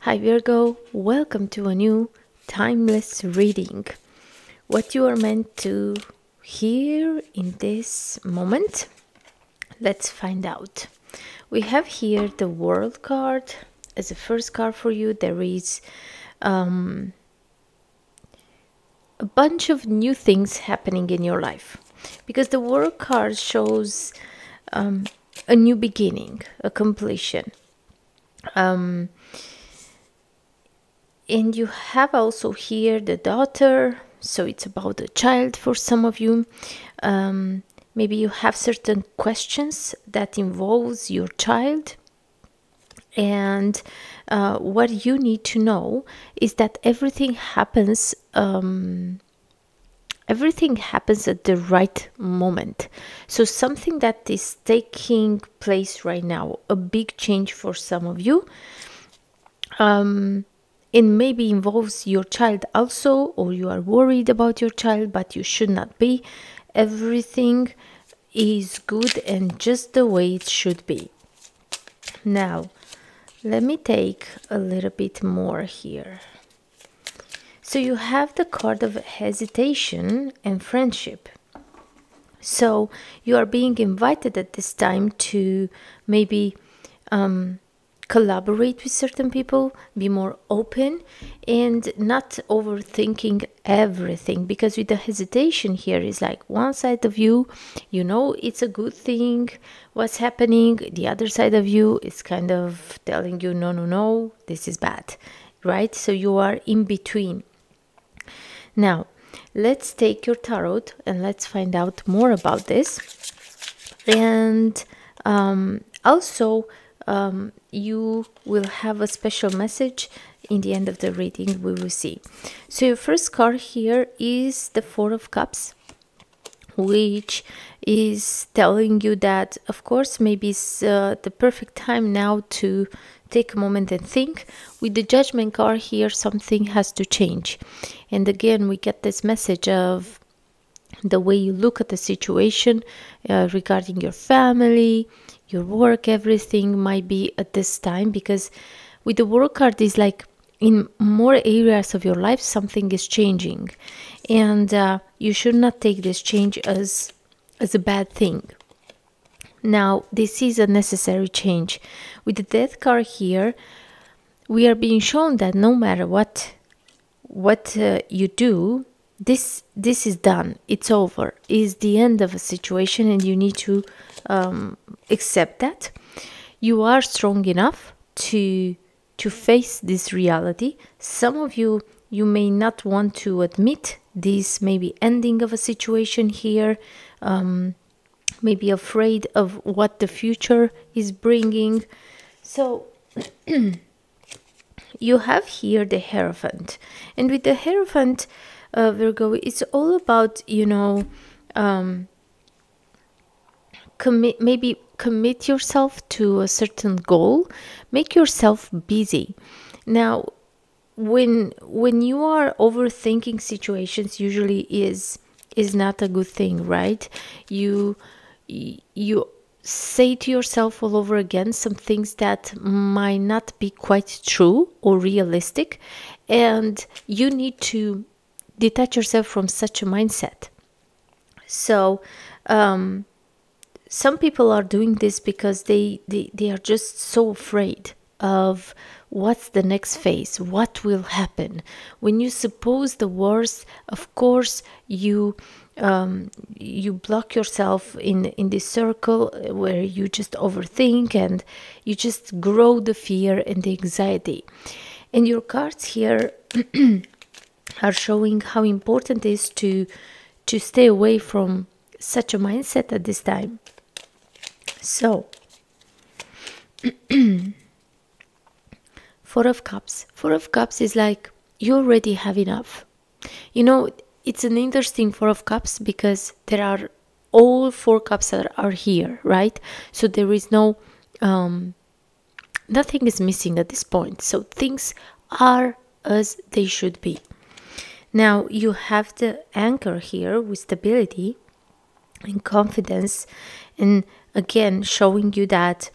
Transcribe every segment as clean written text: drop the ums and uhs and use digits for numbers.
Hi Virgo, welcome to a new timeless reading. What you are meant to hear in this moment? Let's find out. We have here the World card. As the first card for you, there is a bunch of new things happening in your life. Because the World card shows a new beginning, a completion. And you have also here the daughter, so it's about a child for some of you. Maybe you have certain questions that involves your child. And what you need to know is that everything happens at the right moment. So something that is taking place right now, a big change for some of you. It maybe involves your child also, or you are worried about your child, but you should not be. Everything is good and just the way it should be. Now, let me take a little bit more here. So you have the card of hesitation and friendship. So you are being invited at this time to maybe collaborate with certain people, be more open, and not overthinking everything. Because with the hesitation here is like one side of you, you know it's a good thing what's happening. The other side of you is kind of telling you, no, this is bad, right? So you are in between. Now, let's take your tarot and let's find out more about this. And also, you will have a special message in the end of the reading. We will see. So your first card here is the Four of Cups, which is telling you that, of course, maybe it's the perfect time now to take a moment and think. With the Judgment card here, something has to change. And again, we get this message of the way you look at the situation regarding your family, your work, everything might be at this time. Because with the World card is like in more areas of your life something is changing, and you should not take this change as a bad thing. Now, this is a necessary change. With the Death card here, we are being shown that no matter what you do, this is done. It's over. It's the end of a situation, and you need to accept that. You are strong enough to face this reality. Some of you may not want to admit this maybe ending of a situation here, maybe afraid of what the future is bringing. So you have here the Hierophant, and with the Hierophant, Virgo, it's all about, commit yourself to a certain goal, make yourself busy. Now, when you are overthinking situations, usually is not a good thing, right? You say to yourself all over again some things that might not be quite true or realistic, and you need to detach yourself from such a mindset. So some people are doing this because they are just so afraid of what's the next phase, what will happen. When you suppose the worst, of course you block yourself in this circle where you just overthink, and you just grow the fear and the anxiety. And your cards here are showing how important it is to stay away from such a mindset at this time. So, Four of Cups. Four of Cups is like you already have enough. It's an interesting Four of Cups because there are all four cups that are here, right? So there is no, nothing is missing at this point. So things are as they should be. Now you have the Anchor here with stability and confidence, and again showing you that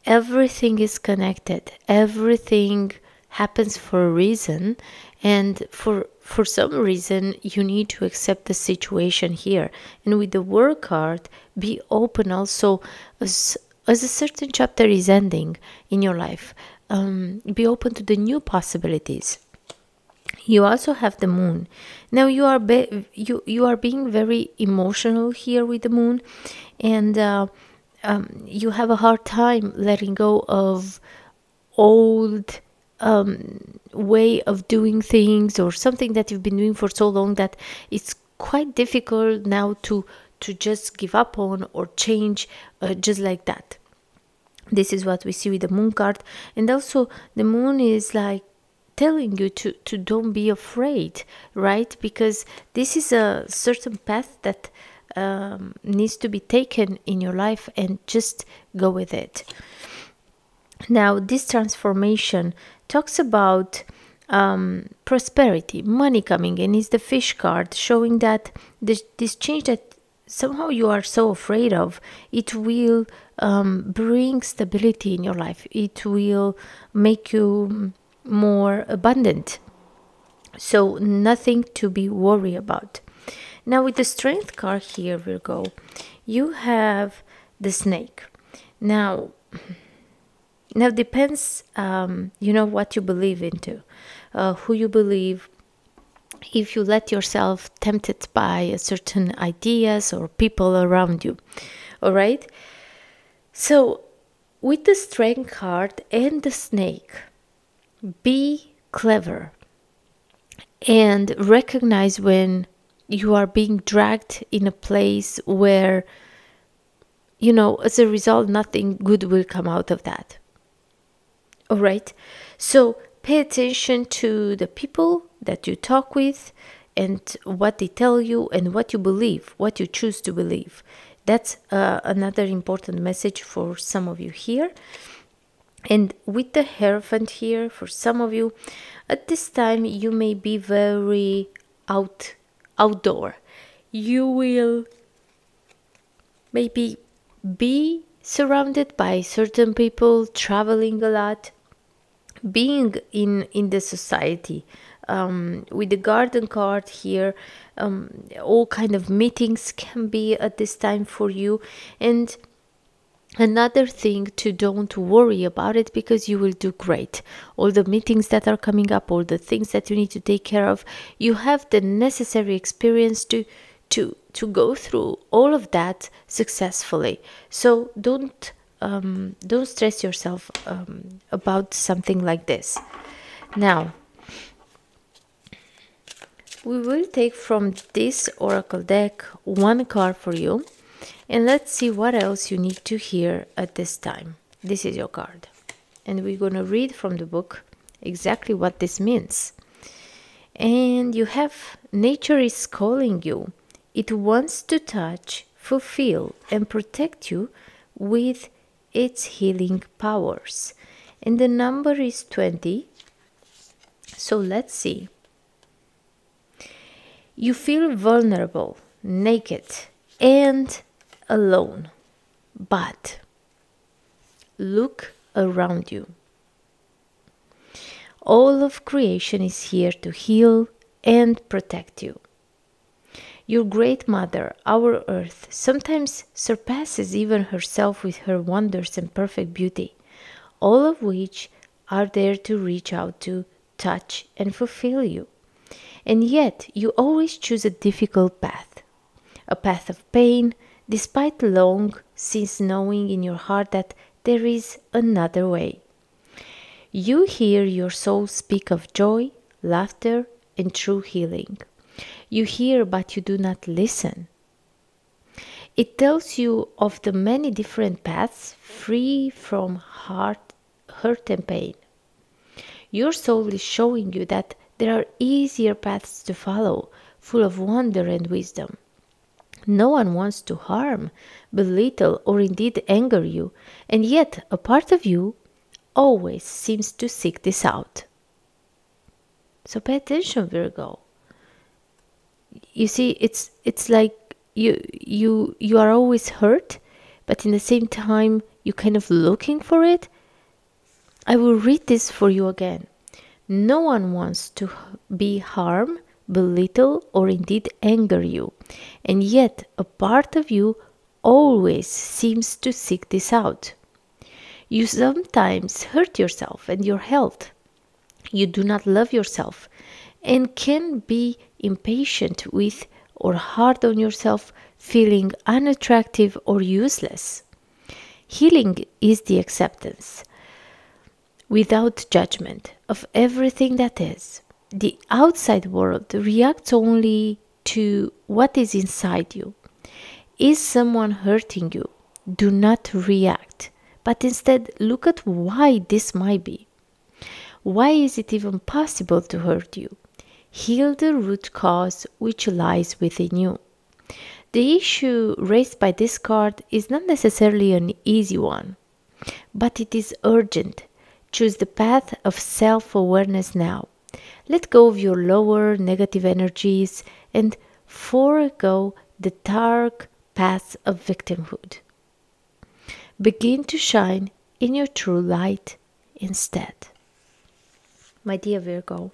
everything is connected, everything happens for a reason, and for some reason you need to accept the situation here. And with the World card, be open also, as a certain chapter is ending in your life. Be open to the new possibilities. You also have the Moon. Now you are you are being very emotional here with the Moon, and you have a hard time letting go of old way of doing things, or something that you've been doing for so long that it's quite difficult now to just give up on or change just like that. This is what we see with the Moon card. And also the Moon is like telling you to don't be afraid, right? Because this is a certain path that needs to be taken in your life, and just go with it. Now this transformation talks about prosperity, money coming in. Is the Fish card, showing that this change that somehow you are so afraid of, it will bring stability in your life. It will make you more abundant. So nothing to be worried about. Now with the Strength card here, Virgo, you have the Snake. Now depends, what you believe into, who you believe. If you let yourself tempted by certain ideas or people around you, all right? So with the Strength card and the Snake, be clever and recognize when you are being dragged in a place where, as a result, nothing good will come out of that. All right? So pay attention to the people that you talk with, and what they tell you, and what you believe, what you choose to believe. That's another important message for some of you here. And with the Hierophant here, for some of you, at this time, you may be very outdoor. You will maybe be surrounded by certain people, traveling a lot, being in the society. With the Garden card here, all kind of meetings can be at this time for you. And another thing, to don't worry about it, because you will do great. All the meetings that are coming up, all the things that you need to take care of, you have the necessary experience to go through all of that successfully. So don't stress yourself about something like this. Now we will take from this oracle deck one card for you, and let's see what else you need to hear at this time. This is your card, and we're going to read from the book exactly what this means. And you have, nature is calling you. It wants to touch, fulfill, and protect you with its healing powers. And the number is 20. So let's see. You feel vulnerable, naked, and alone. But look around you. All of creation is here to heal and protect you. Your great mother, our earth, sometimes surpasses even herself with her wonders and perfect beauty, all of which are there to reach out to, touch, and fulfill you. And yet, you always choose a difficult path, a path of pain, despite long since knowing in your heart that there is another way. You hear your soul speak of joy, laughter, and true healing. You hear, but you do not listen. It tells you of the many different paths free from hurt and pain. Your soul is showing you that there are easier paths to follow, full of wonder and wisdom. No one wants to harm, belittle, or indeed anger you, and yet a part of you always seems to seek this out. So pay attention, Virgo. You see, it's like you are always hurt, but in the same time, you're kind of looking for it. I will read this for you again. No one wants to be harm, belittle, or indeed anger you, and yet a part of you always seems to seek this out. You sometimes hurt yourself and your health. You do not love yourself and can be impatient with or hard on yourself, feeling unattractive or useless. Healing is the acceptance, without judgment, of everything that is. The outside world reacts only to what is inside you. Is someone hurting you? Do not react, but instead look at why this might be. Why is it even possible to hurt you? Heal the root cause which lies within you. The issue raised by this card is not necessarily an easy one, but it is urgent. Choose the path of self-awareness now. Let go of your lower negative energies and forego the dark paths of victimhood. Begin to shine in your true light instead. My dear Virgo,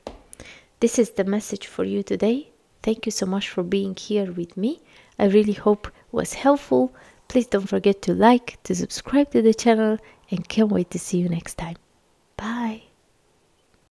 this is the message for you today. Thank you so much for being here with me. I really hope it was helpful. Please don't forget to like, to subscribe to the channel, and can't wait to see you next time. Bye.